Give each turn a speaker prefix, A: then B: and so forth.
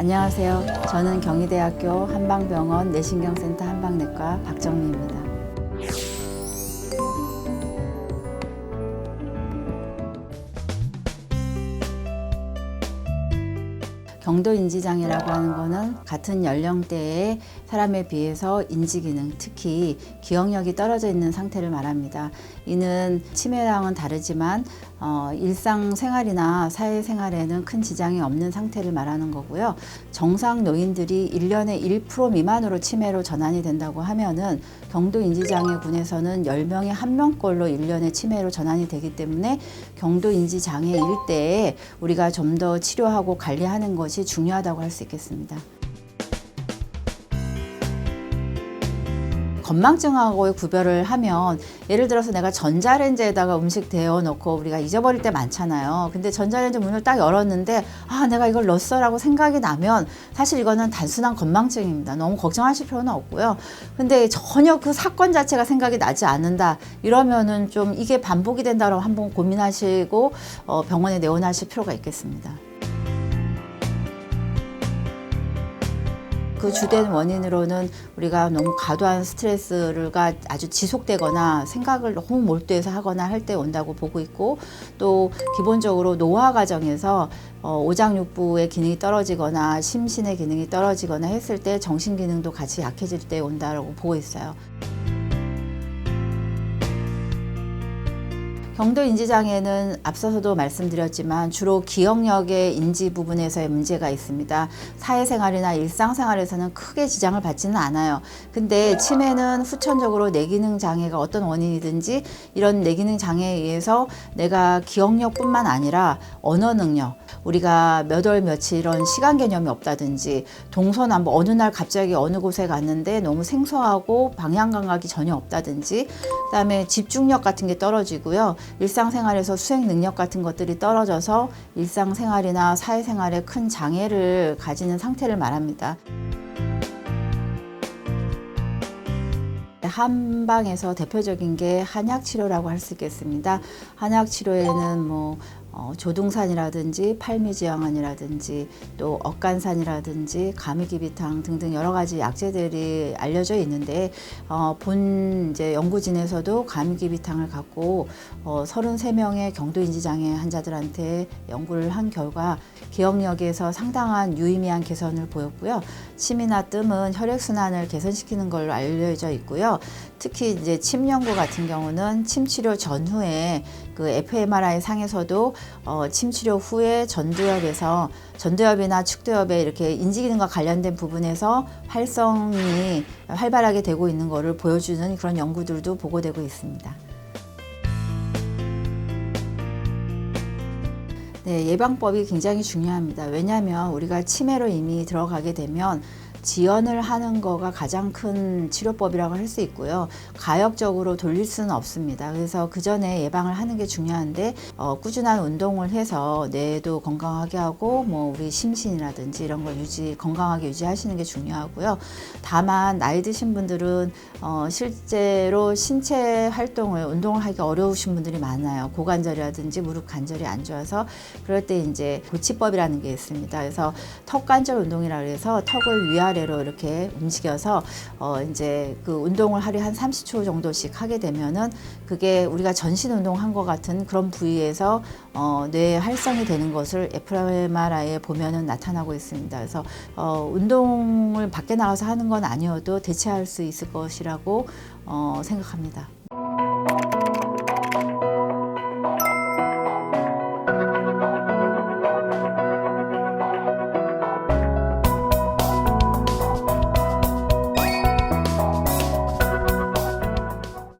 A: 안녕하세요. 저는 경희대학교 한방병원 내신경센터 한방내과 박정미입니다. 경도인지장애라고 하는 거는 같은 연령대의 사람에 비해서 인지기능, 특히 기억력이 떨어져 있는 상태를 말합니다. 이는 치매랑은 다르지만 일상생활이나 사회생활에는 큰 지장이 없는 상태를 말하는 거고요. 정상 노인들이 1년에 1% 미만으로 치매로 전환이 된다고 하면은 경도인지장애군에서는 10명에 1명꼴로 1년에 치매로 전환이 되기 때문에 경도인지장애일 때에 우리가 좀 더 치료하고 관리하는 것이 중요하다고 할 수 있겠습니다. 건망증하고의 구별을 하면, 예를 들어서 내가 전자레인지에다가 음식 데워 놓고 우리가 잊어버릴 때 많잖아요. 근데 전자레인지 문을 딱 열었는데 내가 이걸 넣었어라고 생각이 나면 사실 이거는 단순한 건망증입니다. 너무 걱정하실 필요는 없고요. 근데 전혀 그 사건 자체가 생각이 나지 않는다 이러면은 좀 이게 반복이 된다고 한번 고민하시고 병원에 내원하실 필요가 있겠습니다. 그 주된 원인으로는 우리가 너무 과도한 스트레스가 아주 지속되거나 생각을 너무 몰두해서 하거나 할 때 온다고 보고 있고, 또 기본적으로 노화 과정에서 오장육부의 기능이 떨어지거나 심신의 기능이 떨어지거나 했을 때 정신 기능도 같이 약해질 때 온다고 보고 있어요. 경도인지장애는 앞서서도 말씀드렸지만 주로 기억력의 인지 부분에서의 문제가 있습니다. 사회생활이나 일상생활에서는 크게 지장을 받지는 않아요. 근데 치매는 후천적으로 뇌기능 장애가 어떤 원인이든지 이런 뇌기능 장애에 의해서 내가 기억력뿐만 아니라 언어 능력, 우리가 몇 월 며칠 이런 시간 개념이 없다든지, 동서남북 어느 날 갑자기 어느 곳에 갔는데 너무 생소하고 방향 감각이 전혀 없다든지, 그다음에 집중력 같은 게 떨어지고요. 일상생활에서 수행 능력 같은 것들이 떨어져서 일상생활이나 사회생활에 큰 장애를 가지는 상태를 말합니다. 한방에서 대표적인 게 한약치료라고 할 수 있겠습니다. 한약치료에는 조둥산이라든지 팔미지향원이라든지 또 억간산이라든지 가미기비탕 등등 여러 가지 약재들이 알려져 있는데, 본 이제 연구진에서도 가미기비탕을 갖고 33명의 경도인지장애 환자들한테 연구를 한 결과 기억력에서 상당한 유의미한 개선을 보였고요. 침이나 뜸은 혈액순환을 개선시키는 걸로 알려져 있고요. 특히 이제 침 연구 같은 경우는 침 치료 전후에 그 fMRI 상에서도 침 치료 후에 전두엽이나 측두엽에 이렇게 인지기능과 관련된 부분에서 활성이 활발하게 되고 있는 것을 보여주는 그런 연구들도 보고되고 있습니다. 네, 예방법이 굉장히 중요합니다. 왜냐하면 우리가 치매로 이미 들어가게 되면 지연을 하는 거가 가장 큰 치료법이라고 할 수 있고요. 가역적으로 돌릴 수는 없습니다. 그래서 그 전에 예방을 하는 게 중요한데, 꾸준한 운동을 해서 뇌도 건강하게 하고 우리 심신이라든지 이런 걸 건강하게 유지하시는 게 중요하고요. 다만 나이 드신 분들은 실제로 신체 활동을, 운동을 하기 어려우신 분들이 많아요. 고관절이라든지 무릎 관절이 안 좋아서. 그럴 때 이제 고치법이라는 게 있습니다. 그래서 턱관절 운동이라고 해서 턱을 위아래로 이렇게 움직여서 이제 그 운동을 하루에 한 30초 정도씩 하게 되면은 그게 우리가 전신 운동한 것 같은 그런 부위에서 뇌 활성이 되는 것을 fMRI에 보면은 나타나고 있습니다. 그래서 운동을 밖에 나가서 하는 건 아니어도 대체할 수 있을 것이라고 생각합니다.